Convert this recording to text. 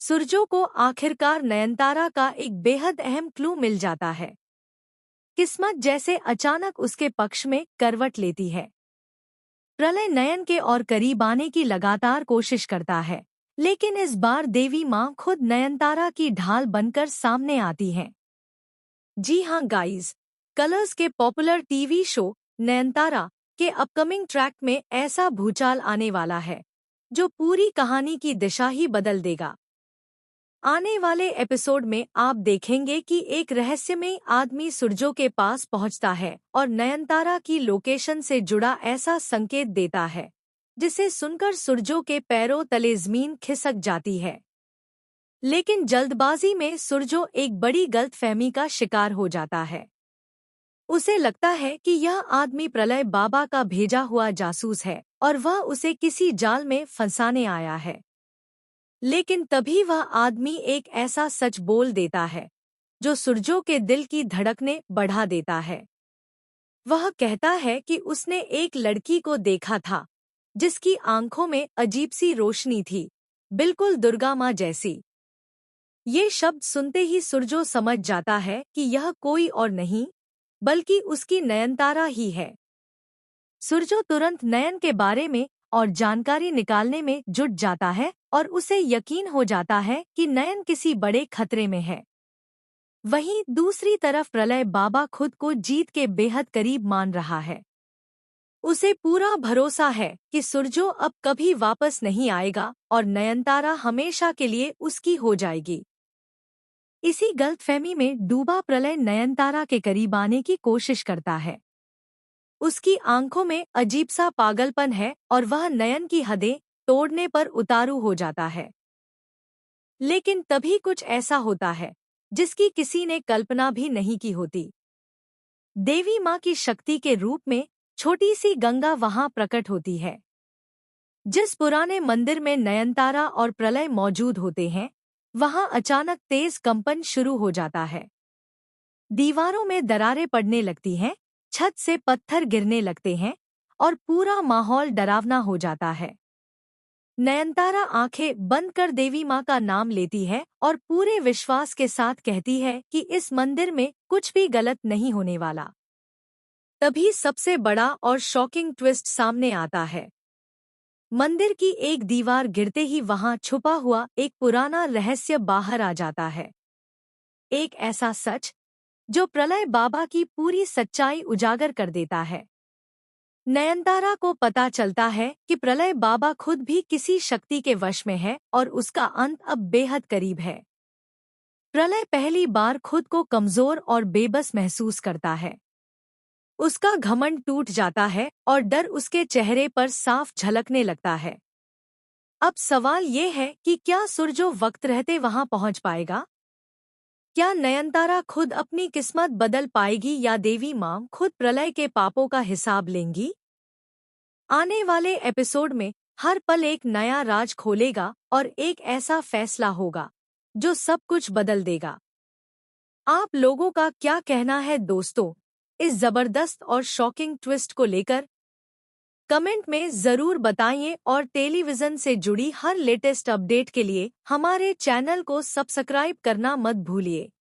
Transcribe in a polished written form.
सुरजो को आखिरकार नयनतारा का एक बेहद अहम क्लू मिल जाता है। किस्मत जैसे अचानक उसके पक्ष में करवट लेती है। प्रलय नयन के और करीब आने की लगातार कोशिश करता है, लेकिन इस बार देवी माँ खुद नयनतारा की ढाल बनकर सामने आती हैं। जी हाँ गाइज, कलर्स के पॉपुलर टीवी शो नयनतारा के अपकमिंग ट्रैक में ऐसा भूचाल आने वाला है जो पूरी कहानी की दिशा ही बदल देगा। आने वाले एपिसोड में आप देखेंगे कि एक रहस्यमयी आदमी सुरजो के पास पहुंचता है और नयनतारा की लोकेशन से जुड़ा ऐसा संकेत देता है जिसे सुनकर सुरजो के पैरों तले जमीन खिसक जाती है। लेकिन जल्दबाजी में सुरजो एक बड़ी गलतफहमी का शिकार हो जाता है। उसे लगता है कि यह आदमी प्रलय बाबा का भेजा हुआ जासूस है और वह उसे किसी जाल में फंसाने आया है। लेकिन तभी वह आदमी एक ऐसा सच बोल देता है जो सुरजो के दिल की धड़कनें बढ़ा देता है। वह कहता है कि उसने एक लड़की को देखा था जिसकी आंखों में अजीब सी रोशनी थी, बिल्कुल दुर्गा माँ जैसी। ये शब्द सुनते ही सुरजो समझ जाता है कि यह कोई और नहीं बल्कि उसकी नयनतारा ही है। सुरजो तुरंत नयन के बारे में और जानकारी निकालने में जुट जाता है और उसे यकीन हो जाता है कि नयन किसी बड़े खतरे में है। वहीं दूसरी तरफ प्रलय बाबा खुद को जीत के बेहद करीब मान रहा है। उसे पूरा भरोसा है कि सुरजो अब कभी वापस नहीं आएगा और नयनतारा हमेशा के लिए उसकी हो जाएगी। इसी गलतफहमी में डूबा प्रलय नयनतारा के करीब आने की कोशिश करता है। उसकी आंखों में अजीब सा पागलपन है और वह नयन की हदें तोड़ने पर उतारू हो जाता है। लेकिन तभी कुछ ऐसा होता है जिसकी किसी ने कल्पना भी नहीं की होती। देवी माँ की शक्ति के रूप में छोटी सी गंगा वहां प्रकट होती है। जिस पुराने मंदिर में नयनतारा और प्रलय मौजूद होते हैं, वहां अचानक तेज कंपन शुरू हो जाता है। दीवारों में दरारें पड़ने लगती हैं, छत से पत्थर गिरने लगते हैं और पूरा माहौल डरावना हो जाता है। नयनतारा आंखें बंद कर देवी माँ का नाम लेती है और पूरे विश्वास के साथ कहती है कि इस मंदिर में कुछ भी गलत नहीं होने वाला। तभी सबसे बड़ा और शॉकिंग ट्विस्ट सामने आता है। मंदिर की एक दीवार गिरते ही वहां छुपा हुआ एक पुराना रहस्य बाहर आ जाता है। एक ऐसा सच जो प्रलय बाबा की पूरी सच्चाई उजागर कर देता है। नयनतारा को पता चलता है कि प्रलय बाबा खुद भी किसी शक्ति के वश में है और उसका अंत अब बेहद करीब है। प्रलय पहली बार खुद को कमजोर और बेबस महसूस करता है। उसका घमंड टूट जाता है और डर उसके चेहरे पर साफ झलकने लगता है। अब सवाल ये है कि क्या सुरजो वक्त रहते वहां पहुंच पाएगा? क्या नयनतारा खुद अपनी किस्मत बदल पाएगी या देवी माँ खुद प्रलय के पापों का हिसाब लेंगी? आने वाले एपिसोड में हर पल एक नया राज खोलेगा और एक ऐसा फैसला होगा जो सब कुछ बदल देगा। आप लोगों का क्या कहना है दोस्तों, इस जबरदस्त और शॉकिंग ट्विस्ट को लेकर? कमेंट में जरूर बताइए और टेलीविजन से जुड़ी हर लेटेस्ट अपडेट के लिए हमारे चैनल को सब्सक्राइब करना मत भूलिए।